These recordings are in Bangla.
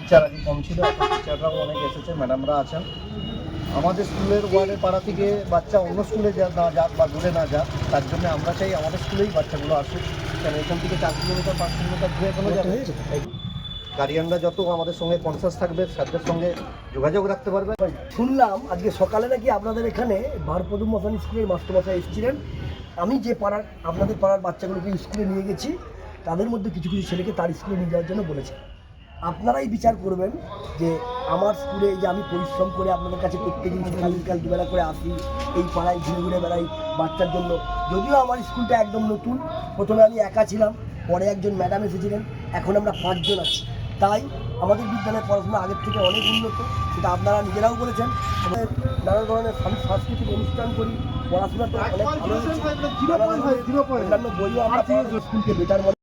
টিচার আগে কম ছিল, এখন টিচাররাও অনেক এসেছে, ম্যাডামরা আছেন। আমাদের স্কুলের ওয়ার্ডের পাড়া থেকে বাচ্চা অন্য স্কুলে না যাক বা দূরে না যাক, তার জন্য আমরা চাই আমাদের স্কুলেই বাচ্চাগুলো আসুক। কারণ এখান থেকে 4 কিলোমিটার 5 কিলোমিটার দূরে কোনো যাবে। গার্ডিয়ানরা যত আমাদের সঙ্গে কনসাস থাকবে, স্যারদের সঙ্গে যোগাযোগ রাখতে পারবে। শুনলাম আজকে সকালে নাকি আপনাদের এখানে বারপদুম মশান স্কুলের মাস্টারমশাই এসেছিলেন। আমি যে পাড়ার আপনাদের পাড়ার বাচ্চাগুলোকে স্কুলে নিয়ে গেছি, তাদের মধ্যে কিছু কিছু ছেলেকে তার স্কুলে নিয়ে যাওয়ার জন্য বলেছে। আপনারাই বিচার করবেন যে আমার স্কুলে যে আমি পরিশ্রম করে আপনাদের কাছে প্রত্যেকদিন সকাল বিকাল দুবেলা করে আসি, এই পাড়ায় ঘুরে ঘুরে বেড়াই বাচ্চার জন্য। যদিও আমার স্কুলটা একদম নতুন, প্রথমে আমি একা ছিলাম, পরে একজন ম্যাডাম এসেছিলেন, এখন আমরা 5 জন আছি। তাই আমাদের বিদ্যালয়ের পড়াশোনা আগের থেকে অনেক উন্নত, সেটা আপনারা নিজেরাও বলেছেন। আমাদের নানা ধরনের সাংস্কৃতিক অনুষ্ঠান করি, পড়াশোনাটা অনেক ভালো হয়েছে, অন্যান্য বইও আমরা স্কুলকে বেটার মনে।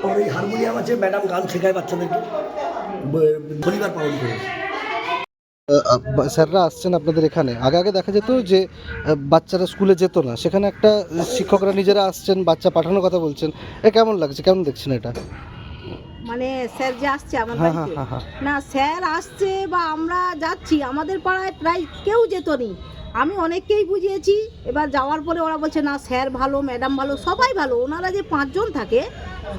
ওর এই হারমোনিয়াম আছে, ম্যাডাম গান শেখায় বাচ্চাদেরকে, শনিবার পালন করে। স্যাররা আসছেন আপনাদের এখানে। আগে আগে দেখা যেত যে বাচ্চারা স্কুলে যেত না, সেখানে একটা শিক্ষকরা নিজেরা আসছেন, বাচ্চা পাঠানোর কথা বলছেন। কেমন লাগছে, কেমন দেখছেন এটা? মানে স্যার যে আসছে আমার বাড়িতে, না স্যার আসছে বা আমরা যাচ্ছি, আমাদের পাড়ায় প্রায় কেউ যেত নি। আমি অনেককেই বুঝিয়েছি, এবার যাওয়ার পরে ওরা বলছে না স্যার ভালো, ম্যাডাম ভালো, সবাই ভালো। ওনারা যে 5 জন থাকে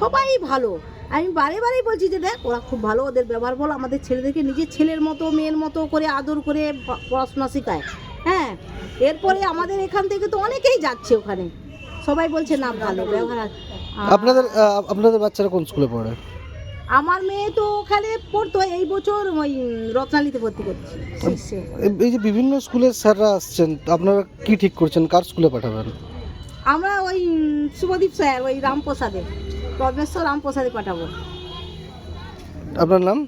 সবাই ভালো। আমি বারে বারেই বলছি যে দেখ ওরা খুব ভালো, ওদের ব্যবহার বলো, আমাদের ছেলেদেরকে নিজের ছেলের মতো মেয়ের মতো করে আদর করে পড়াশোনা শেখায়। হ্যাঁ, এরপরে আমাদের এখান থেকে তো অনেকেই যাচ্ছে ওখানে, সবাই বলছে না ভালো ব্যবহার। আপনাদের বাচ্চারা কোন স্কুলে পড়ে? আমার মেয়ে তো ওখানে পড়তো, এই বছর ওই রত্নালিতে ভর্তি করছি। এই যে বিভিন্ন স্কুলের স্যাররা আসছেন, আপনারা কি ঠিক করছেন কার স্কুলে পাঠাবেন? আমরা ওই শুভদীপ স্যার, ওই রামপ্রসাদে, পরমেশ্বর রামপ্রসাদে পাঠাবো। আপনার নাম?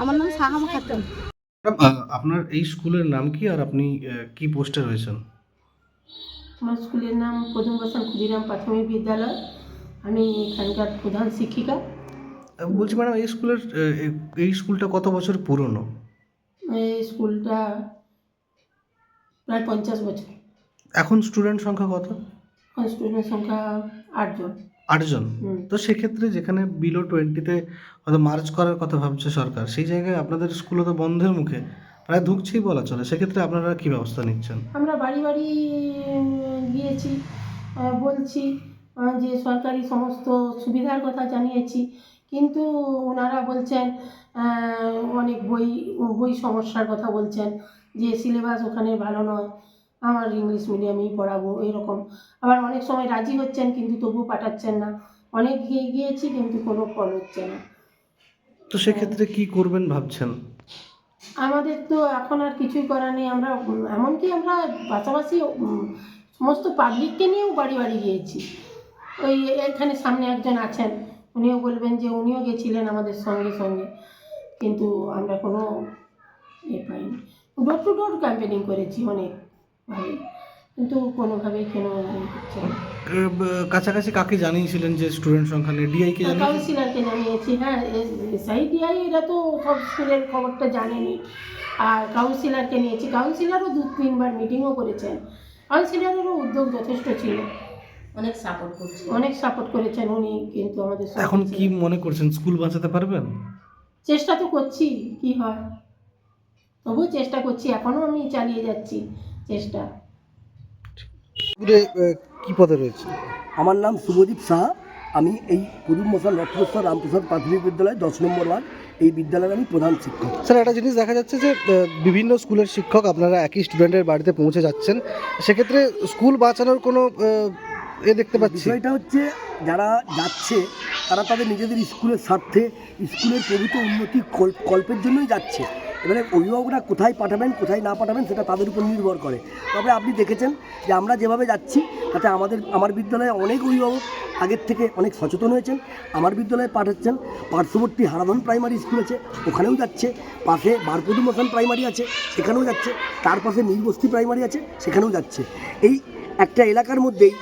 আমার নাম সাহামা খাতুন। আপনার এই স্কুলের নাম কি আর আপনি কি পোস্টে রয়েছেন? আমার স্কুলের নাম প্রথম বসান ক্ষুদিরাম প্রাথমিক বিদ্যালয়, আমি এখানকার প্রধান শিক্ষিকা। বলছি ম্যাডাম, এই স্কুলটা কত বছর পুরনো? এই স্কুলটা প্রায় 50 বছর। এখন স্টুডেন্ট সংখ্যা কত? এখন স্টুডেন্টের সংখ্যা 8 জন। 8 জন। তো সেক্ষেত্রে যেখানে বিলো 20-তে হয়তো মার্চ করার কথা ভাবছে সরকার, সেই জায়গায় আপনাদের স্কুলও তো বন্ধের মুখে, প্রায় ঢুকছেই বলা চলে। সেক্ষেত্রে আপনারা কী ব্যবস্থা নিচ্ছেন? আমরা বাড়ি বাড়ি গিয়েছি, বলছি যে সরকারি সমস্ত সুবিধার কথা জানিয়েছি, কিন্তু ওনারা বলছেন অনেক বই সমস্যার কথা বলছেন, যে সিলেবাস ওখানে ভালো নয়, আমার ইংলিশ মিডিয়ামেই পড়াবো এরকম। আবার অনেক সময় রাজি হচ্ছেন কিন্তু তবুও পাঠাচ্ছেন না। অনেক গিয়েছি কিন্তু কোনো ফল হচ্ছে না। তো সেক্ষেত্রে কি করবেন ভাবছেন? আমাদের তো এখন আর কিছুই করার নেই। আমরা এমনকি আমরা পাশাপাশি সমস্ত পাবলিককে নিয়েও বাড়ি বাড়ি গিয়েছি। ওই এখানে সামনে একজন আছেন, উনিও বলবেন যে উনিও গেছিলেন আমাদের সঙ্গে সঙ্গে, কিন্তু আমরা কোনো পাইনি। ডোর টু ডোর ক্যাম্পেনিং করেছি অনেকভাবে, কিন্তু কোনোভাবেই কেন হচ্ছে না। কাছাকাছি কাকে জানিয়েছিলেন যে স্টুডেন্ট সংখ্যা নেই? ডিআইকে জানিয়েছেন? কাউন্সিলরকে জানিয়েছি। হ্যাঁ, এসআই ডিআই এরা তো সব স্কুলের খবরটা জানেনি। আর কাউন্সিলরকে নিয়েছি, কাউন্সিলরও 2-3 বার মিটিংও করেছেন। কাউন্সিলরেরও উদ্যোগ যথেষ্ট ছিল, অনেক সাপোর্ট করেছেন উনি, কিন্তু আমাদের এখন কি মনে করছেন স্কুল বাঁচাতে পারবেন? চেষ্টা তো করছি, কি হয় তবুও চেষ্টা করছি, এখনও আমি চালিয়ে যাচ্ছি চেষ্টা। কি পদে রয়েছে? আমার নাম শুভদীপ শাহ, আমি এই প্রদুম মশান রত্নেশ্বর রামপ্রসাদ প্রাথমিক বিদ্যালয় 10 নম্বর ওয়ার্ড, এই বিদ্যালয়ের আমি প্রধান শিক্ষক। স্যার, একটা জিনিস দেখা যাচ্ছে যে বিভিন্ন স্কুলের শিক্ষক আপনারা একই স্টুডেন্টের বাড়িতে পৌঁছে যাচ্ছেন, সেক্ষেত্রে স্কুল বাঁচানোর কোনো দেখতে পাচ্ছি? বিষয়টা হচ্ছে যারা যাচ্ছে তারা তাদের নিজেদের স্কুলের স্বার্থে, স্কুলের প্রভূত উন্নতি কল্পের জন্যই যাচ্ছে। এবারে অভিভাবকরা কোথায় পাঠাবেন কোথায় না পাঠাবেন সেটা তাদের উপর নির্ভর করে। তবে আপনি দেখেছেন যে আমরা যেভাবে যাচ্ছি তাতে আমার বিদ্যালয়ে অনেক অভিভাবক আগের থেকে অনেক সচেতন হয়েছেন, আমার বিদ্যালয়ে পাঠাচ্ছেন। পার্শ্ববর্তী হারাধন প্রাইমারি স্কুল আছে, ওখানেও যাচ্ছে। পাশে বারপদুম মশান প্রাইমারি আছে, সেখানেও যাচ্ছে। তার পাশে মীরবস্তি প্রাইমারি আছে, সেখানেও যাচ্ছে। এই একটা এলাকার মধ্যেই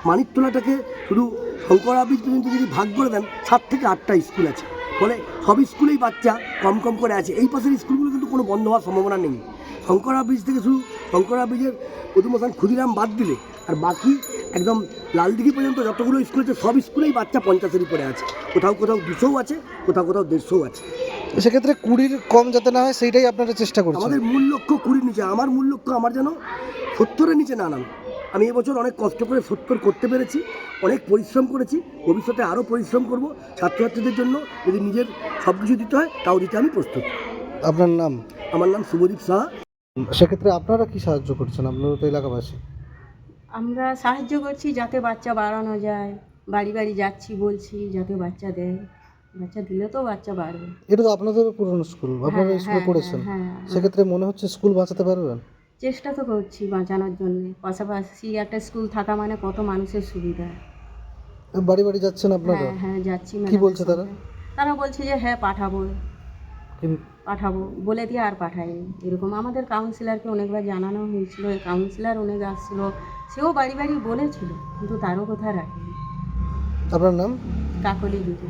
মানিকতলাটাকে শুধু শঙ্করা ব্রিজ পর্যন্ত যদি ভাগ করে দেন 7 থেকে 8টা স্কুল আছে, ফলে সব স্কুলেই বাচ্চা কম কম করে আছে। এই পাশের স্কুলগুলো কিন্তু কোনো বন্ধ হওয়ার সম্ভাবনা নেই। শঙ্করা ব্রিজ থেকে শুরু, শঙ্করা ব্রিজের প্রথম স্থান ক্ষুদিরাম বাদ দিলে আর বাকি একদম লালদিঘি পর্যন্ত যতগুলো স্কুল আছে সব স্কুলেই বাচ্চা 50-এরই পড়ে আছে, কোথাও কোথাও 200 আছে, কোথাও কোথাও 150 আছে। সেক্ষেত্রে 20-র কম যাতে না হয় সেইটাই আপনারা চেষ্টা করছেন। আমাদের মূল লক্ষ্য 20-র নিচে, আমার মূল লক্ষ্য আমার যেন 70-এর নিচে না নাম। আমি এবছর অনেক কষ্ট করে 70 করতে পেরেছি, অনেক পরিশ্রম করেছি, ভবিষ্যতে আরও পরিশ্রম করব। ছাত্রছাত্রীদের জন্য যদি নিজের সব কিছু দিতে হয় তাও দিতে আমি প্রস্তুত। আপনার নাম? আমার নাম শুভদীপ সাহা। সেক্ষেত্রে আপনারা কি সাহায্য করছেন, আপনারা তো এলাকাবাসী? আমরা সাহায্য করছি যাতে বাচ্চা বাড়ানো যায়, বাড়ি বাড়ি যাচ্ছি, বলছি যাতে বাচ্চা দেয়, বাচ্চা দিলে তো বাচ্চা বাড়বে। এটা তো আপনাদের পুরনো স্কুল, আপনারা হ্যাঁ, স্কুলে হ্যাঁ, পড়েছেন, হ্যাঁ, হ্যাঁ। সেক্ষেত্রে মনে হচ্ছে স্কুল বাঁচাতে পারবেন? চেষ্টা তো করছি বাঁচানোর জন্য, পাশাপাশি একটা স্কুল থাকা মানে কত মানুষের সুবিধা। বাড়ি বাড়ি যাচ্ছেন আপনারা? হ্যাঁ হ্যাঁ যাচ্ছি। কি ম্যাডামের বলছে তারা? সঙ্গে। তারা বলছে যে হ্যাঁ পাঠাবো কিন- পাঠাবো বলে দিয়ে আর পাঠায়নি। এরকম আমাদের কাউন্সিলরকে অনেকবার জানানো হয়েছিল, কাউন্সিলর অনেক আসছিলো, সেও বাড়ি বাড়ি বলেছিল, কিন্তু তারও কথা রাখেনি। আপনার নাম? কাকলি দিদি।